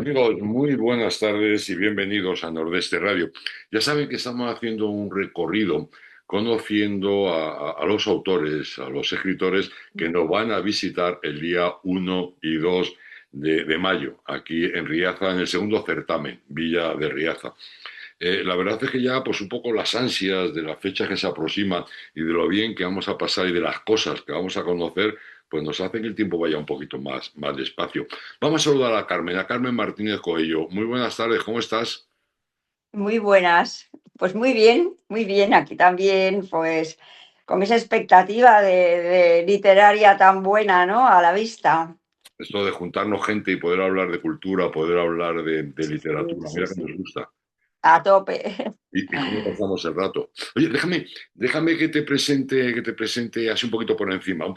Amigos, muy buenas tardes y bienvenidos a Nordeste Radio. Ya saben que estamos haciendo un recorrido conociendo a los autores, a los escritores que nos van a visitar el día 1 y 2 de mayo, aquí en Riaza, en el segundo certamen, Villa de Riaza. La verdad es que ya, pues un poco las ansias de las fechas que se aproximan y de lo bien que vamos a pasar y de las cosas que vamos a conocer, pues nos hace que el tiempo vaya un poquito más despacio. Vamos a saludar a Carmen Martínez Coello. Muy buenas tardes, ¿cómo estás? Muy buenas. Pues muy bien. Aquí también, pues con esa expectativa de literaria tan buena, ¿no? A la vista. Esto de juntarnos gente y poder hablar de cultura, poder hablar de Sí, literatura, sí, mira que sí. nos gusta. A tope. Y cómo pasamos el rato. Oye, déjame que te presente así un poquito por encima,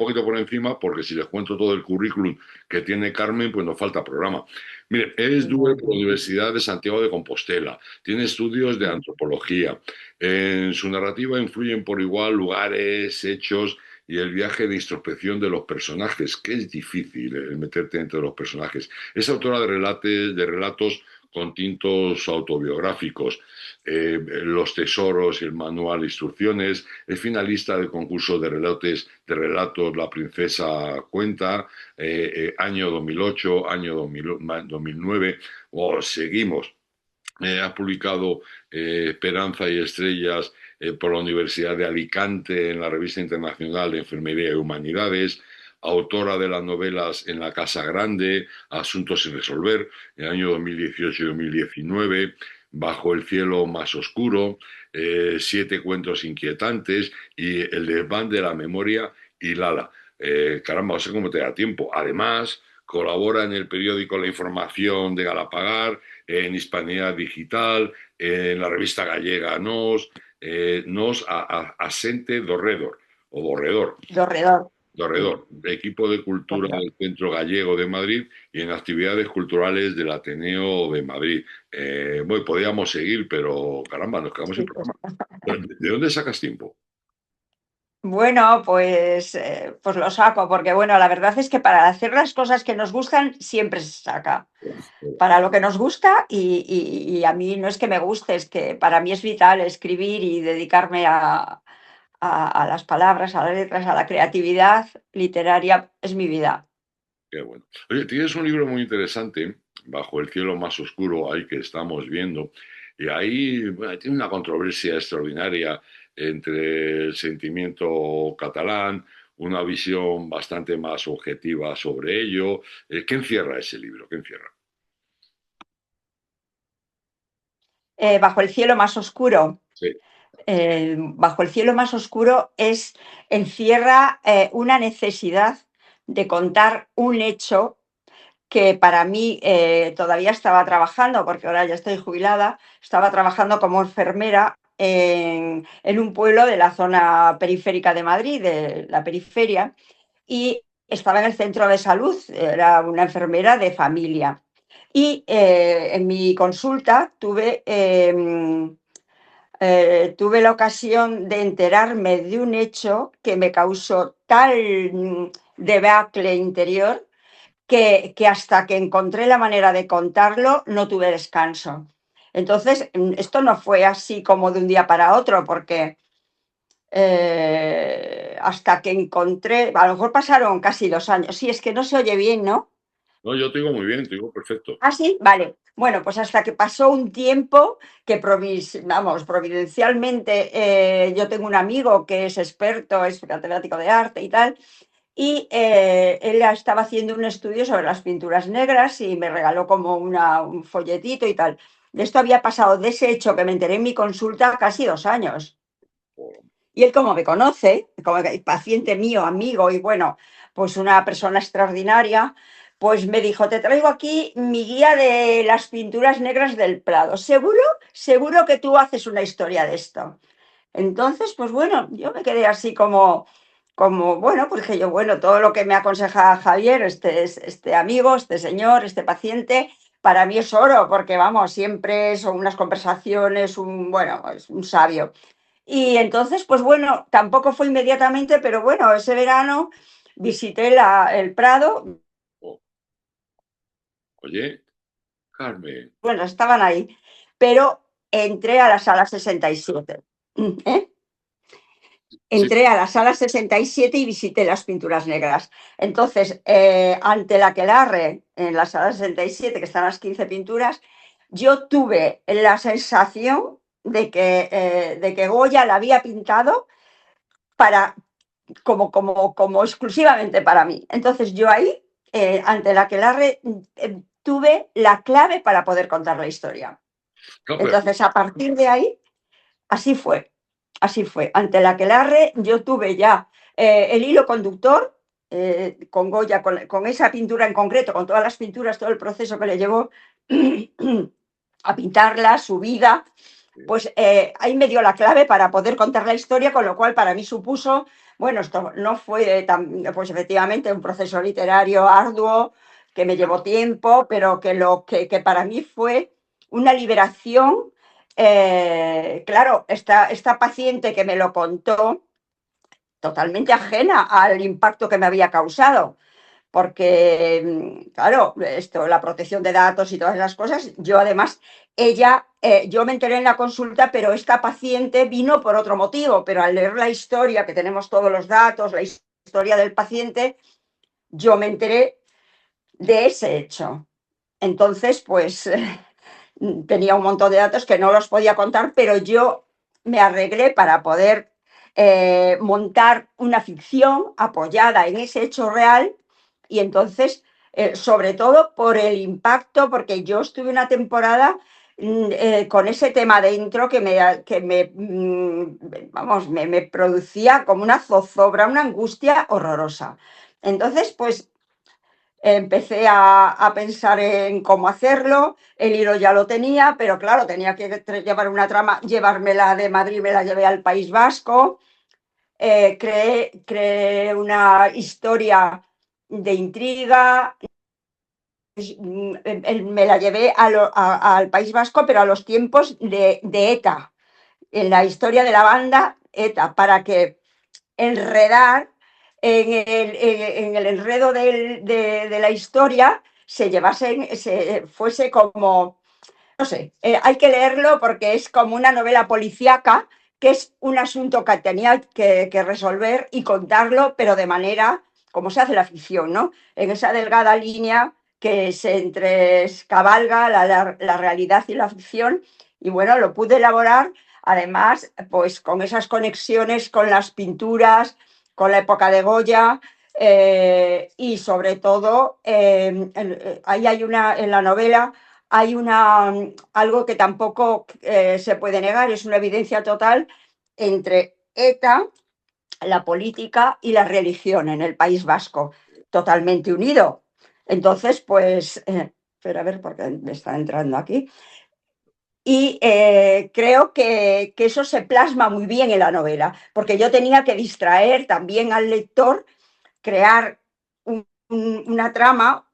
porque si les cuento todo el currículum que tiene Carmen, pues nos falta programa. Mire, es DUE por la Bueno. Universidad de Santiago de Compostela, tiene estudios de antropología. En su narrativa influyen por igual lugares, hechos y el viaje de introspección de los personajes, que es difícil el meterte entre los personajes. Es autora de relatos con tintos autobiográficos, Los Tesoros y el Manual de Instrucciones, es finalista del concurso de relatos La Princesa Cuenta, año 2008, año 2009, seguimos. Ha publicado Esperanza y Estrellas por la Universidad de Alicante en la Revista Internacional de Enfermería y Humanidades, autora de las novelas En la Casa Grande, Asuntos sin resolver, en el año 2018 y 2019, Bajo el cielo más oscuro, Siete cuentos inquietantes y El desván de la memoria y Lala. Caramba, no sé cómo te da tiempo. Además, colabora en el periódico La Información de Galapagar, en Hispanidad Digital, en la revista gallega Asente Dorredor, o Borredor, Dorredor. Sí, Dorredor, equipo de cultura Dorredor. del Centro Gallego de Madrid y en actividades culturales del Ateneo de Madrid. Bueno, podríamos seguir, pero caramba, nos quedamos sin Sí, pues. programa. ¿De dónde sacas tiempo? Bueno, pues lo saco, porque bueno, la verdad es que para hacer las cosas que nos gustan siempre se saca. Para lo que nos gusta y a mí no es que me guste, es que para mí es vital escribir y dedicarme a las palabras, a las letras, a la creatividad literaria, es mi vida. Qué bueno. Oye, tienes un libro muy interesante, Bajo el cielo más oscuro, ahí que estamos viendo, y ahí bueno, tiene una controversia extraordinaria entre el sentimiento catalán, una visión bastante más objetiva sobre ello. ¿Qué encierra ese libro? ¿Qué encierra? Bajo el cielo más oscuro. Sí. Bajo el cielo más oscuro encierra una necesidad de contar un hecho que para mí todavía estaba trabajando, porque ahora ya estoy jubilada, estaba trabajando como enfermera en un pueblo de la zona periférica de Madrid, de la periferia, y estaba en el centro de salud, era una enfermera de familia. Y en mi consulta tuve la ocasión de enterarme de un hecho que me causó tal debacle interior que hasta que encontré la manera de contarlo no tuve descanso. Entonces, esto no fue así como de un día para otro, porque hasta que encontré, a lo mejor pasaron casi 2 años. Sí, es que no se oye bien, ¿no? No, yo te digo muy bien, te digo perfecto. Ah, sí, vale. Bueno, pues hasta que pasó un tiempo que, vamos, providencialmente, yo tengo un amigo que es experto, es catedrático de arte y tal, y él estaba haciendo un estudio sobre las pinturas negras y me regaló como un folletito y tal. De esto había pasado, de ese hecho que me enteré en mi consulta, casi 2 años. Y él, como me conoce, como paciente mío, amigo y bueno, pues una persona extraordinaria, pues me dijo, te traigo aquí mi guía de las pinturas negras del Prado. Seguro, seguro que tú haces una historia de esto. Entonces, pues bueno, yo me quedé así como bueno, pues que yo, bueno, todo lo que me aconseja Javier, este amigo, este señor, este paciente, para mí es oro, porque vamos, siempre son unas conversaciones, bueno, es un sabio. Y entonces, pues bueno, tampoco fue inmediatamente, pero bueno, ese verano visité el Prado. Oh, oye. Carmen. Bueno, estaban ahí, pero entré a la sala 67. ¿eh? Sí, Entré a la sala 67 y visité las pinturas negras. Entonces, ante la aquelarre, en la sala 67, que están las 15 pinturas, yo tuve la sensación de que Goya la había pintado para, como exclusivamente para mí. Entonces, yo ahí, ante la aquelarre, tuve la clave para poder contar la historia. no, pero Entonces, a partir de ahí, así fue, así fue. Ante la aquelarre yo tuve ya el hilo conductor, con Goya, con esa pintura en concreto, con todas las pinturas, todo el proceso que le llevó a pintarla, su vida, pues ahí me dio la clave para poder contar la historia, con lo cual para mí supuso, bueno, esto no fue tan, pues efectivamente un proceso literario arduo, que me llevó tiempo, pero que para mí fue una liberación. Claro, esta paciente que me lo contó, totalmente ajena al impacto que me había causado, porque, claro, esto, la protección de datos y todas esas cosas, yo además, yo me enteré en la consulta, pero esta paciente vino por otro motivo, pero al leer la historia, que tenemos todos los datos, la historia del paciente, yo me enteré de ese hecho. Entonces, pues tenía un montón de datos que no los podía contar, pero yo me arreglé para poder montar una ficción apoyada en ese hecho real y entonces, sobre todo por el impacto, porque yo estuve una temporada con ese tema dentro vamos, me producía como una zozobra, una angustia horrorosa. Entonces, pues empecé a pensar en cómo hacerlo, el hilo ya lo tenía, pero claro, tenía que llevar una trama, llevármela de Madrid, me la llevé al País Vasco, creé una historia de intriga, me la llevé al País Vasco, pero a los tiempos de ETA, en la historia de la banda ETA, para que enredar en el enredo de la historia fuese como, no sé, hay que leerlo porque es como una novela policíaca, que es un asunto que tenía que resolver y contarlo, pero de manera como se hace la ficción, ¿no? En esa delgada línea que se cabalga la realidad y la ficción. Y bueno, lo pude elaborar, además, pues con esas conexiones con las pinturas, con la época de Goya, y sobre todo, ahí hay en la novela hay algo que tampoco se puede negar, es una evidencia total entre ETA, la política y la religión en el País Vasco, totalmente unido. Entonces, pues, pero a ver, porque me está entrando aquí. Y creo que eso se plasma muy bien en la novela, porque yo tenía que distraer también al lector, crear una trama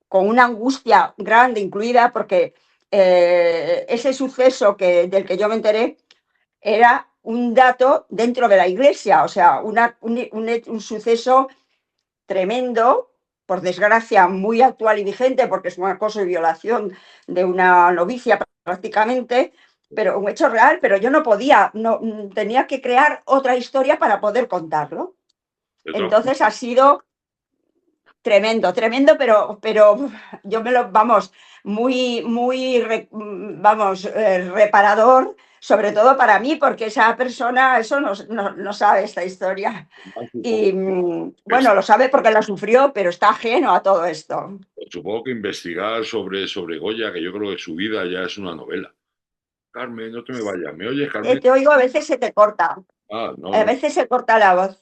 con una angustia grande incluida, porque ese suceso del que yo me enteré era un dato dentro de la iglesia, o sea, un suceso tremendo, por desgracia muy actual y vigente, porque es un acoso y violación de una novicia prácticamente, pero un hecho real, pero yo no podía, no, tenía que crear otra historia para poder contarlo. de todas Entonces ha sido tremendo, tremendo, pero yo vamos, vamos, reparador, sobre todo para mí, porque esa persona, eso no sabe esta historia. formas, Y es- bueno, lo sabe porque la sufrió, pero está ajeno a todo esto. supongo que investigar sobre Goya, que yo creo que su vida ya es una novela. Carmen, no te me vayas. ¿Me oyes, Carmen? Te oigo, a veces se te corta, Ah, no, a no. veces se corta la voz.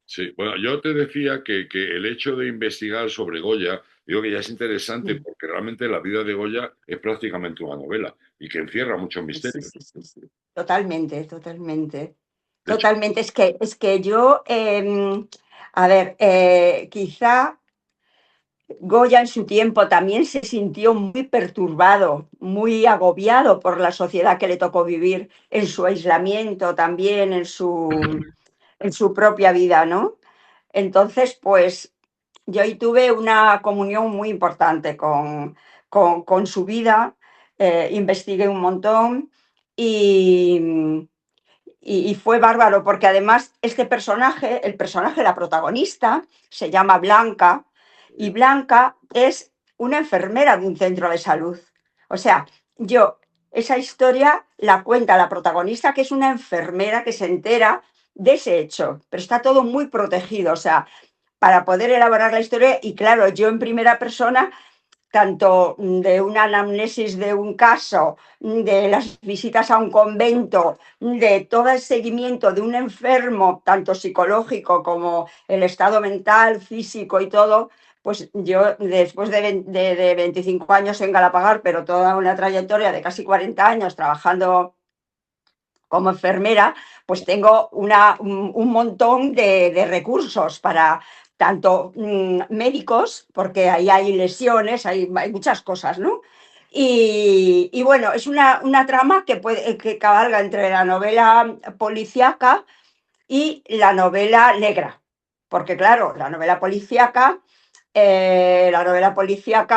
Sí, bueno, yo te decía que el hecho de investigar sobre Goya, digo que ya es interesante porque realmente la vida de Goya es prácticamente una novela y que encierra muchos Sí, misterios. sí, sí, sí. Totalmente, totalmente. De hecho, Totalmente. Es que yo, a ver, quizá Goya en su tiempo también se sintió muy perturbado, muy agobiado por la sociedad que le tocó vivir en su aislamiento, también en su propia vida, ¿no? Entonces, pues yo ahí tuve una comunión muy importante con su vida, investigué un montón y, y fue bárbaro porque además este personaje, el personaje, la protagonista, se llama Blanca y Blanca es una enfermera de un centro de salud. O sea, yo, esa historia la cuenta la protagonista, que es una enfermera que se entera de ese hecho, pero está todo muy protegido, o sea, para poder elaborar la historia y claro, yo en primera persona tanto de una anamnesis de un caso, de las visitas a un convento, de todo el seguimiento de un enfermo, tanto psicológico como el estado mental, físico y todo, pues yo después de 25 años en Galapagar, pero toda una trayectoria de casi 40 años trabajando como enfermera, pues tengo un montón de recursos para tanto médicos, porque ahí hay lesiones, hay muchas cosas, ¿no? Y bueno, es una trama que cabalga entre la novela policíaca y la novela negra, porque claro, la novela policíaca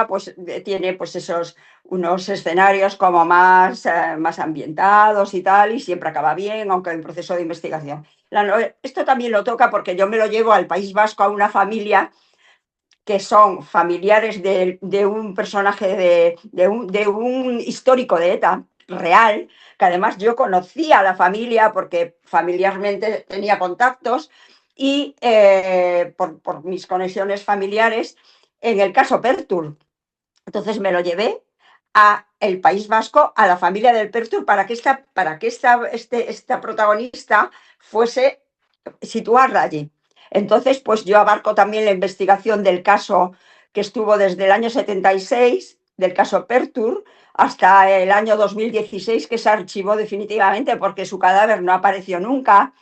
pues tiene pues esos unos escenarios como más ambientados y tal, y siempre acaba bien, aunque hay un proceso de investigación. Esto también lo toca porque yo me lo llevo al País Vasco a una familia que son familiares de un personaje de un histórico de ETA real, que además yo conocía a la familia porque familiarmente tenía contactos y por mis conexiones familiares en el caso Pertur. Entonces me lo llevé a el País Vasco, a la familia del Pertur, para que esta protagonista fuese situarla allí. Entonces, pues yo abarco también la investigación del caso que estuvo desde el año 76, del caso Pertur, hasta el año 2016, que se archivó definitivamente porque su cadáver no apareció nunca.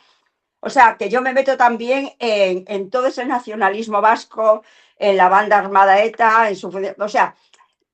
O sea, que yo me meto también en todo ese nacionalismo vasco, en la banda armada ETA, o sea,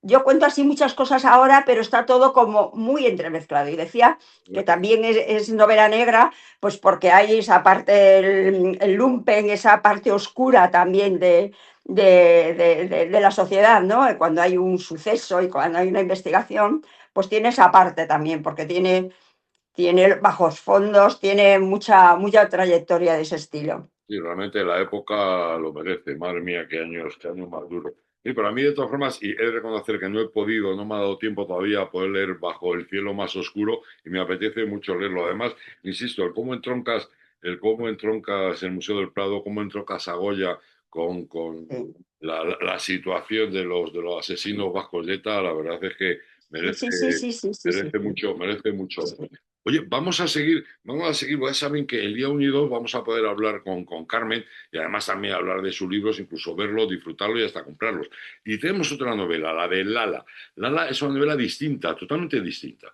yo cuento así muchas cosas ahora, pero está todo como muy entremezclado. Y decía que también es novela negra, pues porque hay esa parte, el lumpen, esa parte oscura también de la sociedad, ¿no? Cuando hay un suceso y cuando hay una investigación, pues tiene esa parte también, porque tiene bajos fondos, tiene mucha trayectoria de ese estilo. Sí, realmente la época lo merece. Madre mía, qué años más duros. Y para mí, de todas formas, y he de reconocer que no he podido, no me ha dado tiempo todavía a poder leer Bajo el cielo más oscuro y me apetece mucho leerlo. Además, insisto, el cómo entroncas el Museo del Prado, cómo entroncas a Goya con Sí, la situación de los asesinos vascos de ETA, la verdad es que sí, merece, sí, sí, sí, sí, sí, sí. merece mucho, merece mucho. Oye, vamos a seguir, porque ya saben que el día 1 y 2 vamos a poder hablar con Carmen y además también hablar de sus libros, incluso verlos, disfrutarlo y hasta comprarlos. Y tenemos otra novela, la de Lala. Lala es una novela distinta, totalmente distinta.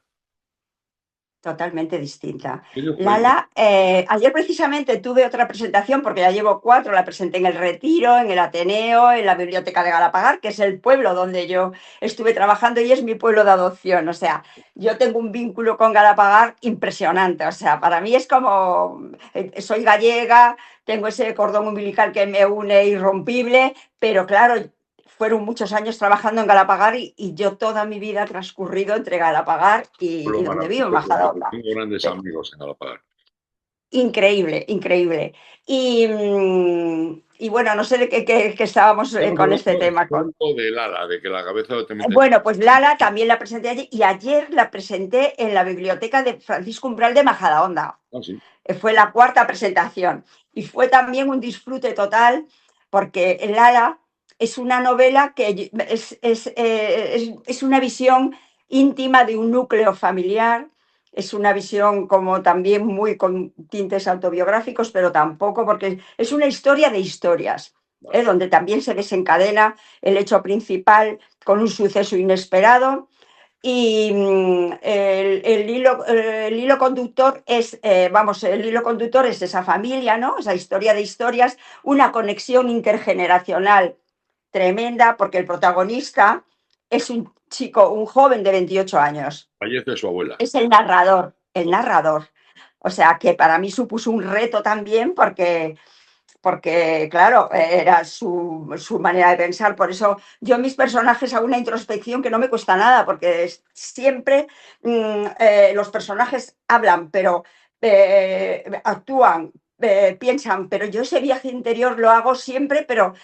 Totalmente distinta. ¿Qué le fue? Lala, ayer precisamente tuve otra presentación, porque ya llevo cuatro, la presenté en el Retiro, en el Ateneo, en la Biblioteca de Galapagar, que es el pueblo donde yo estuve trabajando y es mi pueblo de adopción. O sea, yo tengo un vínculo con Galapagar impresionante. O sea, para mí es como, soy gallega, tengo ese cordón umbilical que me une irrompible, pero claro, fueron muchos años trabajando en Galapagar y yo toda mi vida he transcurrido entre Galapagar y Pueblo donde vivo, en maravilloso. Majadahonda. Tengo grandes amigos en Galapagar. Increíble, increíble. Y bueno, no sé de qué estábamos con este tema. Estamos hablando de Lala, de que la cabeza te mete. Bueno, pues Lala también la presenté allí y ayer la presenté en la biblioteca de Francisco Umbral de Majadahonda. Ah, sí. Fue la cuarta presentación y fue también un disfrute total porque Lala es una novela que es una visión íntima de un núcleo familiar, es una visión como también muy con tintes autobiográficos, pero tampoco porque es una historia de historias, Vale. donde también se desencadena el hecho principal con un suceso inesperado y el hilo conductor es esa familia, ¿no? Esa historia de historias, una conexión intergeneracional tremenda, porque el protagonista es un chico, un joven de 28 años. Fallece su abuela. Es el narrador, el narrador. O sea, que para mí supuso un reto también, porque porque claro, era su manera de pensar. Por eso yo en mis personajes hago una introspección que no me cuesta nada, porque siempre los personajes hablan, pero actúan, piensan, pero yo ese viaje interior lo hago siempre, pero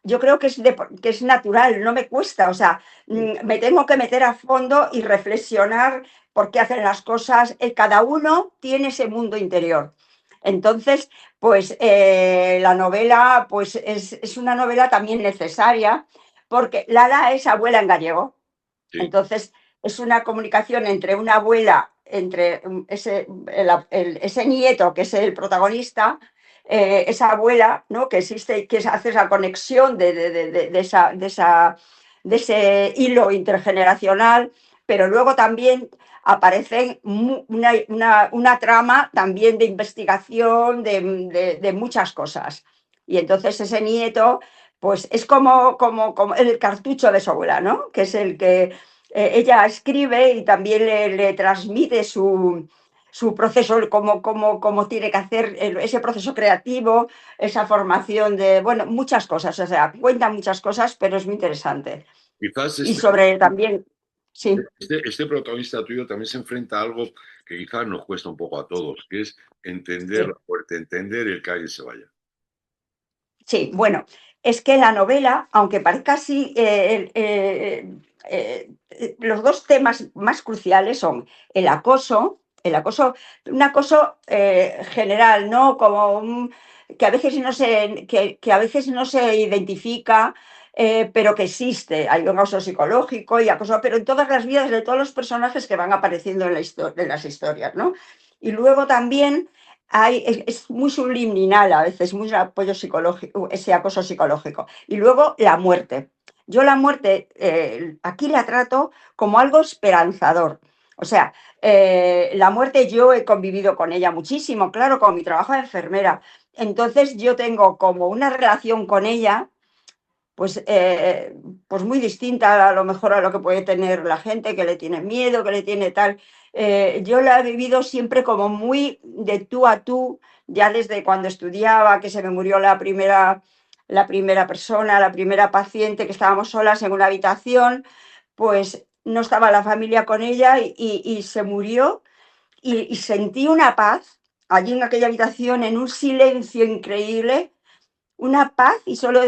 yo creo que es natural, no me cuesta, o sea, me tengo que meter a fondo y reflexionar por qué hacen las cosas. Cada uno tiene ese mundo interior. Entonces, pues la novela pues es una novela también necesaria, porque Lala es abuela en gallego. Sí, Entonces, es una comunicación entre una abuela, entre ese nieto que es el protagonista, esa abuela, ¿no? Que existe, que hace esa conexión de ese hilo intergeneracional, pero luego también aparece una trama también de investigación de muchas cosas. Y entonces ese nieto, pues es como el cartucho de su abuela, ¿no? Que es el que ella escribe y también le transmite su proceso, cómo tiene que hacer ese proceso creativo, esa formación de, bueno, muchas cosas, o sea, cuenta muchas cosas, pero es muy interesante. quizás Y sobre también, sí, este protagonista tuyo también se enfrenta a algo que quizás nos cuesta un poco a todos, que es entender la sí. muerte, entender el que alguien se vaya. Sí, bueno, es que la novela, aunque parezca así, los dos temas más cruciales son el acoso, un acoso general, ¿no? Que a veces no se, que a veces no se identifica, pero que existe. Hay un acoso psicológico y acoso, pero en todas las vidas de todos los personajes que van apareciendo en las historias, ¿no? Y luego también es muy subliminal a veces, muy apoyo psicológico, ese acoso psicológico. Y luego la muerte. Yo la muerte aquí la trato como algo esperanzador. O sea, la muerte yo he convivido con ella muchísimo, claro, con mi trabajo de enfermera. Entonces yo tengo como una relación con ella pues, pues muy distinta a lo mejor a lo que puede tener la gente que le tiene miedo, que le tiene tal. Yo la he vivido siempre como muy de tú a tú, ya desde cuando estudiaba, que se me murió la primera persona, la primera paciente, que estábamos solas en una habitación, pues no estaba la familia con ella y se murió y sentí una paz allí en aquella habitación, en un silencio increíble, una paz y solo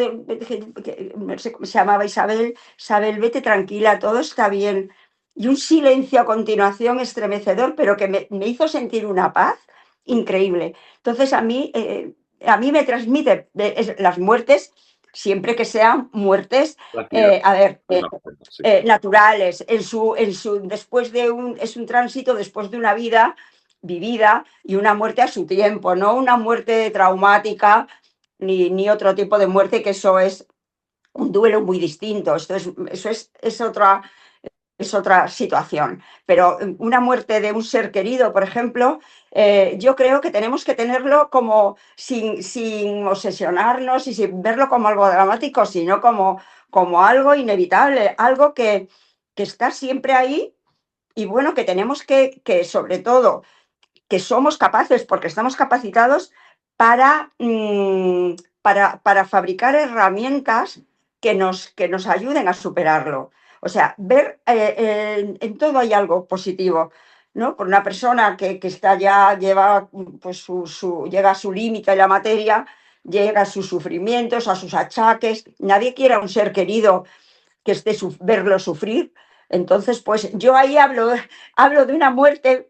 no sé cómo se llamaba Isabel, Isabel, vete tranquila, todo está bien. Y un silencio a continuación estremecedor, pero que me hizo sentir una paz increíble. Entonces a mí me transmite las muertes, siempre que sean muertes, La tía, a ver, de una forma, sí. naturales, después es un tránsito después de una vida vivida y una muerte a su tiempo, no una muerte traumática ni otro tipo de muerte, que eso es un duelo muy distinto. Eso es otra situación. Pero una muerte de un ser querido, por ejemplo, yo creo que tenemos que tenerlo como sin obsesionarnos y sin verlo como algo dramático, sino como algo inevitable, algo que está siempre ahí y bueno, que tenemos sobre todo, que somos capaces, porque estamos capacitados para, para fabricar herramientas que nos ayuden a superarlo. O sea, ver en todo hay algo positivo, ¿no? Por una persona que está ya, lleva, pues llega a su límite en la materia, llega a sus sufrimientos, a sus achaques. Nadie quiere a un ser querido que esté verlo sufrir. Entonces, pues yo ahí hablo de una muerte,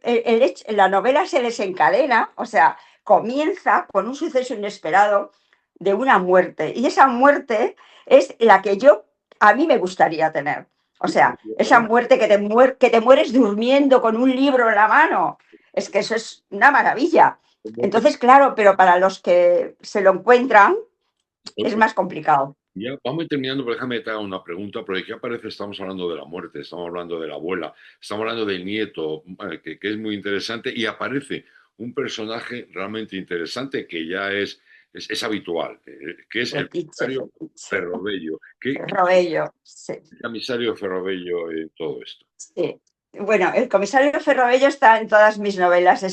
la novela se desencadena, o sea, comienza con un suceso inesperado de una muerte. Y esa muerte es la que a mí me gustaría tener. O sea, esa muerte que te mueres durmiendo con un libro en la mano. Es que eso es una maravilla. Como te- Entonces, claro, pero para los que se lo encuentran es más complicado. Ya vamos terminando, pero déjame te haga una pregunta, porque aquí aparece, estamos hablando de la muerte, estamos hablando de la abuela, estamos hablando del nieto, que es muy interesante, y aparece un personaje realmente interesante que ya es habitual, que es el Fetiche, comisario fetiche. Ferrobello. ¿Qué Robello, sí, es el comisario Ferrobello en todo esto? sí. Bueno, el comisario Ferrabello está en todas mis novelas.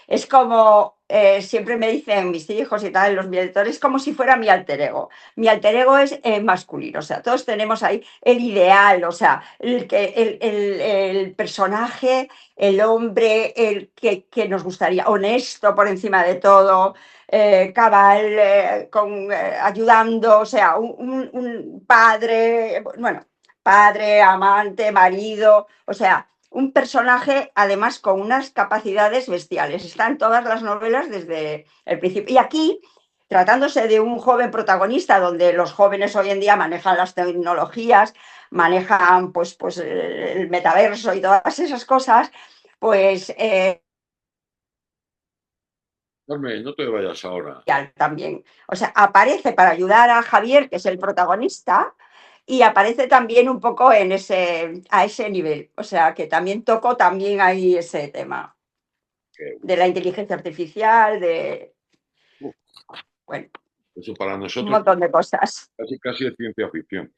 Es como, siempre me dicen mis hijos y tal, los lectores, como si fuera mi alter ego. Mi alter ego es masculino, o sea, todos tenemos ahí el ideal, o sea, el personaje, el hombre, que nos gustaría, honesto por encima de todo, cabal, ayudando, o sea, un padre, bueno, padre, amante, marido, o sea, un personaje además con unas capacidades bestiales. Está en todas las novelas desde el principio. Y aquí, tratándose de un joven protagonista, donde los jóvenes hoy en día manejan las tecnologías, manejan pues el metaverso y todas esas cosas, pues Carmen, no te vayas ahora. también. O sea, aparece para ayudar a Javier, que es el protagonista, y aparece también un poco a ese nivel. O sea, que también toco también ahí ese tema Que, de la inteligencia artificial, uf, bueno, eso para un nosotros montón de cosas. casi es ciencia ficción.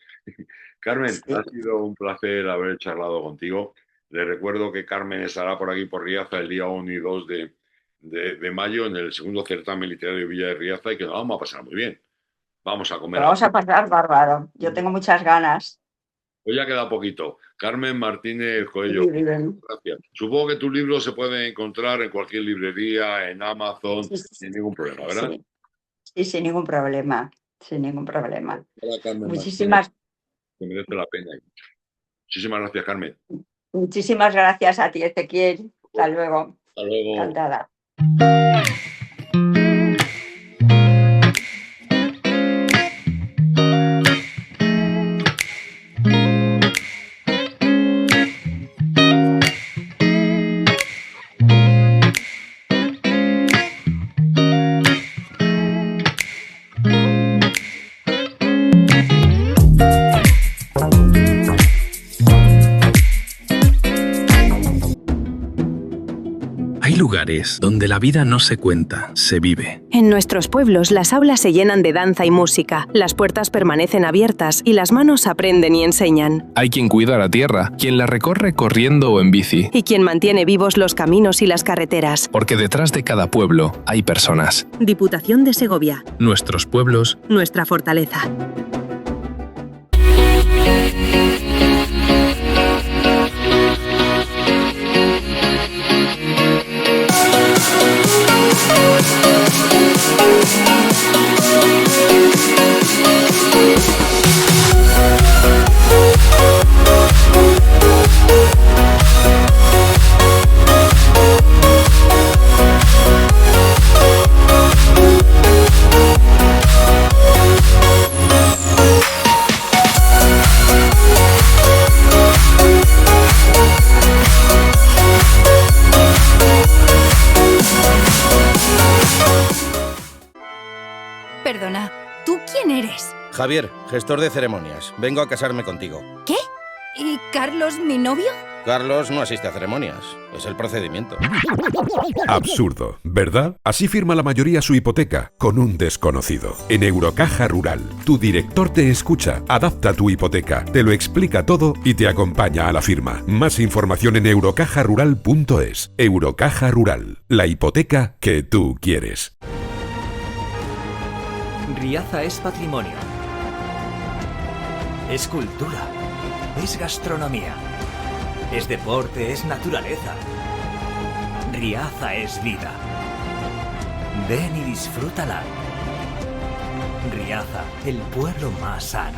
Carmen, ha Sí. sido un placer haber charlado contigo. Le recuerdo que Carmen estará por aquí por Riaza el día 1 y 2 de mayo en el segundo certamen literario Villa de Riaza y que nos vamos a pasar muy bien. Vamos a Lo comer algo. vamos a pasar bárbaro. Yo tengo muchas ganas. Hoy ya queda poquito. Carmen Martínez Coello, Muy bien. gracias. Supongo que tus libros se pueden encontrar en cualquier librería, en Amazon, Sí, sin ningún problema, ¿verdad? sí, sí, sin ningún problema. Sin ningún problema. Hola, Carmen Martínez, Muchísimas, que merece la pena. Muchísimas gracias, Carmen. muchísimas gracias a ti, Ezequiel. Hasta luego. Hasta luego. Encantada. Hay lugares donde la vida no se cuenta, se vive. En nuestros pueblos las aulas se llenan de danza y música, las puertas permanecen abiertas y las manos aprenden y enseñan. Hay quien cuida la tierra, quien la recorre corriendo o en bici. Y quien mantiene vivos los caminos y las carreteras. Porque detrás de cada pueblo hay personas. Diputación de Segovia. Nuestros pueblos. Nuestra fortaleza. Perdona, ¿tú quién eres? Javier, gestor de ceremonias. Vengo a casarme contigo. ¿Qué? ¿Y Carlos, mi novio? Carlos no asiste a ceremonias. Es el procedimiento. Absurdo, ¿verdad? Así firma la mayoría su hipoteca, con un desconocido. En Eurocaja Rural, tu director te escucha, adapta tu hipoteca, te lo explica todo y te acompaña a la firma. Más información en eurocajarural.es. Eurocaja Rural, la hipoteca que tú quieres. Riaza es patrimonio. Es cultura. Es gastronomía. Es deporte, es naturaleza. Riaza es vida. Ven y disfrútala. Riaza, el pueblo más sano.